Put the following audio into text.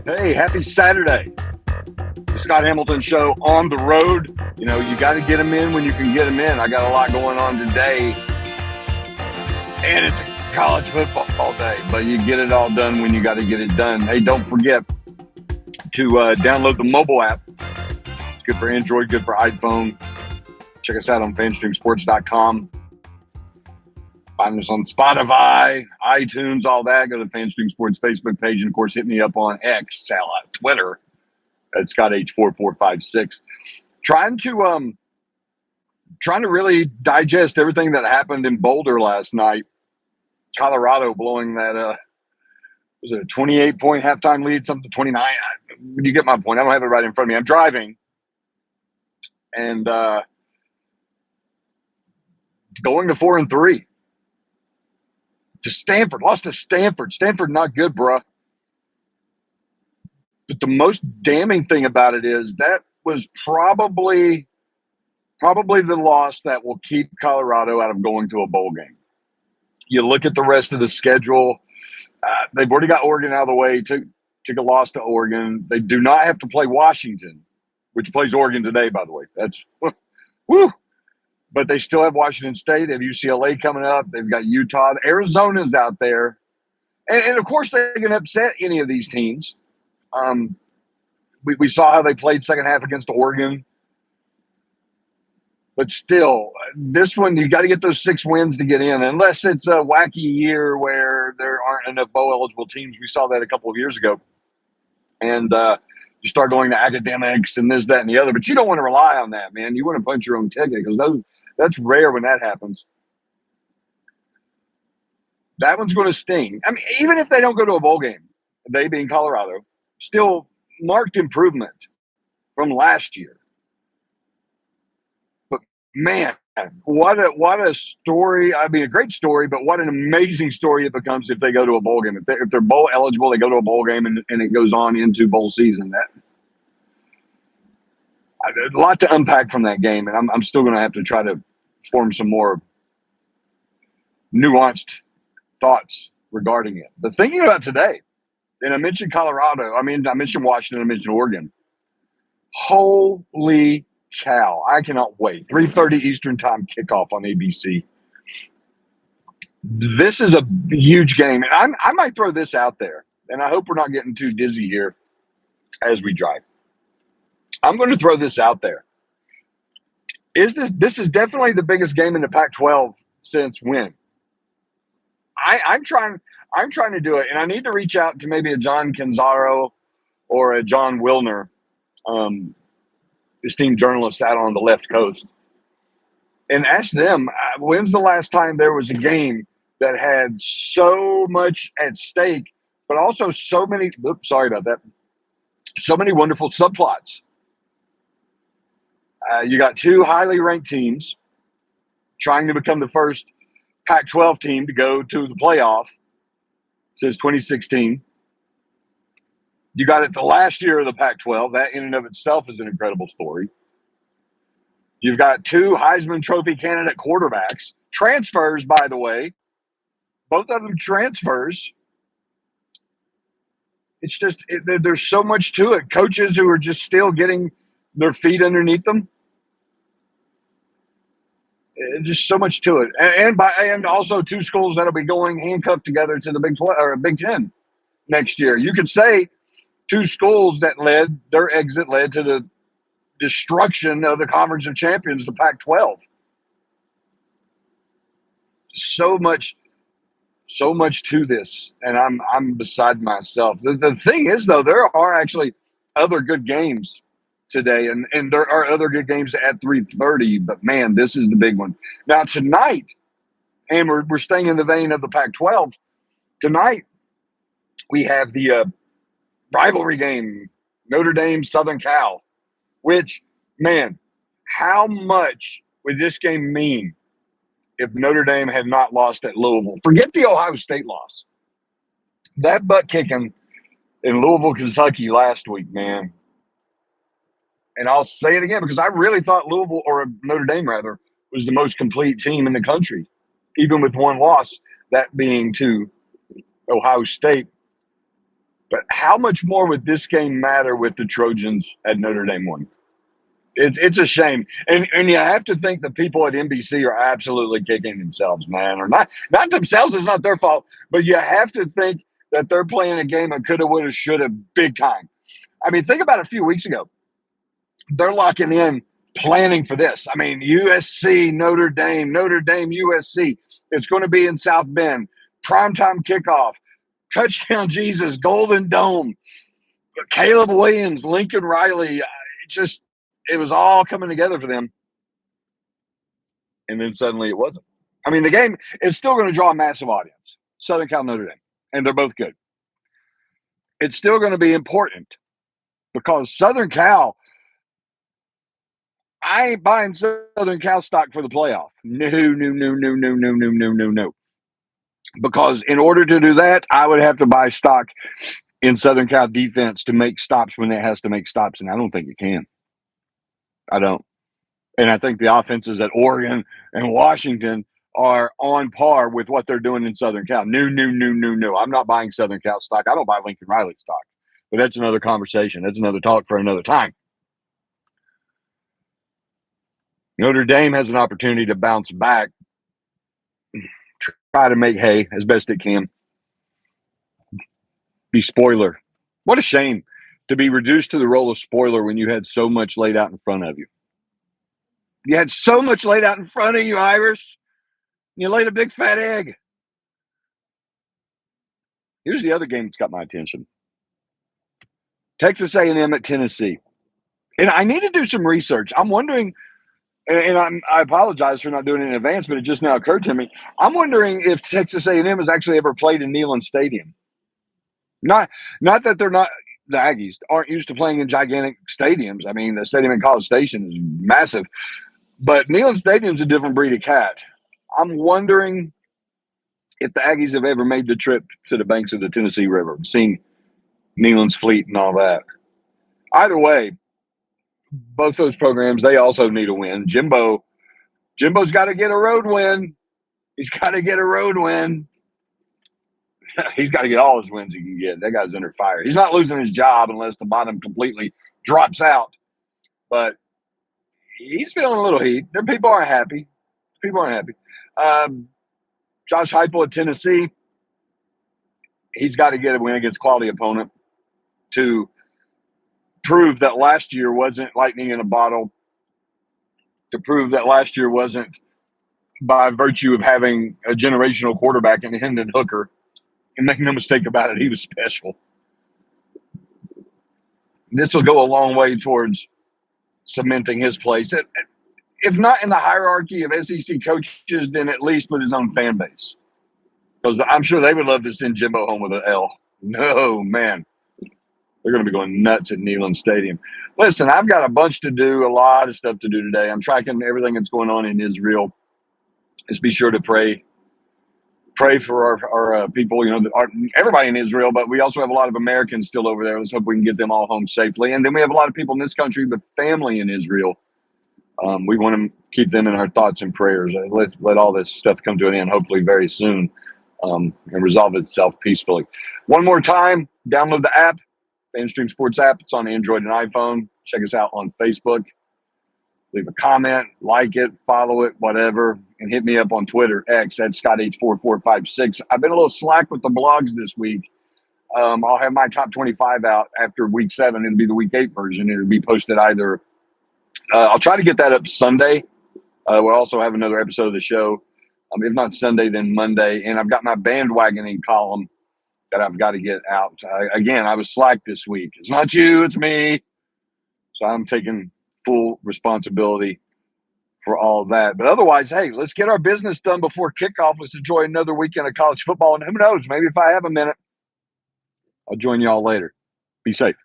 Hey, happy Saturday. The Scott Hamilton Show on the road. You know, you got to get them in when you can get them in. I got a lot going on today, and it's college football all day, but you get it all done when you got to get it done. Hey, don't forget to download the mobile app. It's good for Android, good for iPhone. Check us out on fanstreamsports.com. Find us on Spotify, iTunes, all that. Go to the Fanstream Sports Facebook page. And, of course, hit me up on X, Twitter, at ScottH4456. Trying to really digest everything that happened in Boulder last night. Colorado blowing that, was it a 28-point halftime lead, something 29? You get my point. I don't have it right in front of me. I'm driving. And going to 4-3. To Stanford, lost to Stanford. Stanford not good, bruh. But the most damning thing about it is that was probably the loss that will keep Colorado out of going to a bowl game. You look at the rest of the schedule. They've already got Oregon out of the way. Took a loss to Oregon. They do not have to play Washington, which plays Oregon today, by the way. That's woo. But they still have Washington State. They have UCLA coming up. They've got Utah. Arizona's out there. And of course, they can upset any of these teams. We saw how they played second half against Oregon. But still, this one, you got to get those 6 wins to get in, unless it's a wacky year where there aren't enough bowl-eligible teams. We saw that a couple of years ago. And you start going to academics and this, that, and the other. But you don't want to rely on that, man. You want to punch your own ticket because that's rare when that happens. That one's going to sting. I mean, even if they don't go to a bowl game, they being Colorado, still marked improvement from last year. But man, what a story. I mean, a great story, but what an amazing story it becomes if they go to a bowl game. If they're bowl eligible, they go to a bowl game and it goes on into bowl season. A lot to unpack from that game, and I'm still going to have to try to form some more nuanced thoughts regarding it. But thinking about today, and I mentioned Colorado, I mentioned Washington, I mentioned Oregon. Holy cow, I cannot wait. 3:30 Eastern time kickoff on ABC. This is a huge game, and I might throw this out there, and I hope we're not getting too dizzy here as we drive. I'm going to throw this out there. This is definitely the biggest game in the Pac-12 since when? I'm trying to do it, and I need to reach out to maybe a John Canzaro or a John Wilner, esteemed journalist out on the left coast, and ask them, when's the last time there was a game that had so much at stake, but also so many wonderful subplots. You got 2 highly ranked teams trying to become the first Pac-12 team to go to the playoff since 2016. You got it the last year of the Pac-12. That in and of itself is an incredible story. You've got 2 Heisman Trophy candidate quarterbacks. Transfers, by the way. Both of them transfers. It's just, there's so much to it. Coaches who are just still getting their feet underneath them. Just so much to it, and also 2 schools that'll be going handcuffed together to the Big 12 or Big 10 next year. You could say 2 schools that their exit led to the destruction of the Conference of Champions, the Pac-12. So much to this, and I'm beside myself. The thing is, though, there are actually other good games today, and there are other good games at 3:30, but man, this is the big one. Now tonight, and we're staying in the vein of the Pac-12, tonight we have the rivalry game, Notre Dame, Southern Cal, which, man, how much would this game mean if Notre Dame had not lost at Louisville? Forget the Ohio State loss. That butt kicking in Louisville, Kentucky last week, man. And I'll say it again because I really thought Louisville, or Notre Dame rather, was the most complete team in the country, even with one loss, that being to Ohio State. But how much more would this game matter with the Trojans at Notre Dame won? It's a shame, and you have to think the people at NBC are absolutely kicking themselves, man, or not themselves. It's not their fault, but you have to think that they're playing a game of coulda, woulda, shoulda, big time. I mean, think about a few weeks ago. They're locking in, planning for this. I mean, USC, Notre Dame, USC. It's going to be in South Bend. Primetime kickoff. Touchdown Jesus, Golden Dome. Caleb Williams, Lincoln Riley. It was all coming together for them. And then suddenly it wasn't. I mean, the game is still going to draw a massive audience. Southern Cal, Notre Dame. And they're both good. It's still going to be important because Southern Cal, I ain't buying Southern Cal stock for the playoff. No. Because in order to do that, I would have to buy stock in Southern Cal defense to make stops when it has to make stops, and I don't think it can. I don't. And I think the offenses at Oregon and Washington are on par with what they're doing in Southern Cal. No. I'm not buying Southern Cal stock. I don't buy Lincoln Riley stock. But that's another conversation. That's another talk for another time. Notre Dame has an opportunity to bounce back, try to make hay as best it can. Be spoiler. What a shame to be reduced to the role of spoiler when you had so much laid out in front of you. You had so much laid out in front of you, Irish. You laid a big fat egg. Here's the other game that's got my attention. Texas A&M at Tennessee. And I need to do some research. I'm wondering, and I apologize for not doing it in advance, but it just now occurred to me. I'm wondering if Texas A&M has actually ever played in Neyland Stadium. Not that they're not, the Aggies aren't used to playing in gigantic stadiums. I mean, the stadium in College Station is massive. But Neyland Stadium's a different breed of cat. I'm wondering if the Aggies have ever made the trip to the banks of the Tennessee River, seen Neyland's fleet and all that. Either way, both those programs, they also need a win. Jimbo's got to get a road win. He's got to get a road win. He's got to get all his wins he can get. That guy's under fire. He's not losing his job unless the bottom completely drops out. But he's feeling a little heat. People aren't happy. Josh Heupel at Tennessee, he's got to get a win against quality opponent to prove that last year wasn't lightning in a bottle, to prove that last year wasn't by virtue of having a generational quarterback in Hendon Hooker. And make no mistake about it, he was special. This will go a long way towards cementing his place. If not in the hierarchy of SEC coaches, then at least with his own fan base. Because I'm sure they would love to send Jimbo home with an L. No, man. They're going to be going nuts at Neyland Stadium. Listen, I've got a bunch to do, a lot of stuff to do today. I'm tracking everything that's going on in Israel. Just be sure to pray for our people, everybody in Israel, but we also have a lot of Americans still over there. Let's hope we can get them all home safely. And then we have a lot of people in this country with family in Israel. We want to keep them in our thoughts and prayers. Let all this stuff come to an end, hopefully very soon, and resolve itself peacefully. One more time, download the app, FanStream Sports app. It's on Android and iPhone. Check us out on Facebook. Leave a comment, like it, follow it, whatever, and hit me up on Twitter, X, at ScottH4456. I've been a little slack with the blogs this week. I'll have my top 25 out after week 7. It'll be the week 8 version. It'll be posted either. I'll try to get that up Sunday. We'll also have another episode of the show. If not Sunday, then Monday. And I've got my bandwagoning column that I've got to get out. Again, I was slack this week. It's not you, it's me. So I'm taking full responsibility for all of that. But otherwise, hey, let's get our business done before kickoff. Let's enjoy another weekend of college football. And who knows, maybe if I have a minute, I'll join y'all later. Be safe.